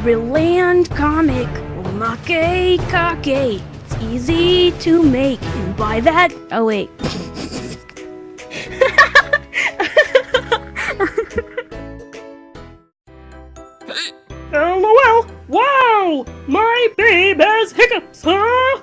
Goriland comic, Omake kake. It's easy to make, and by that, oh wait. LOL! Wow! My babe has hiccups, huh?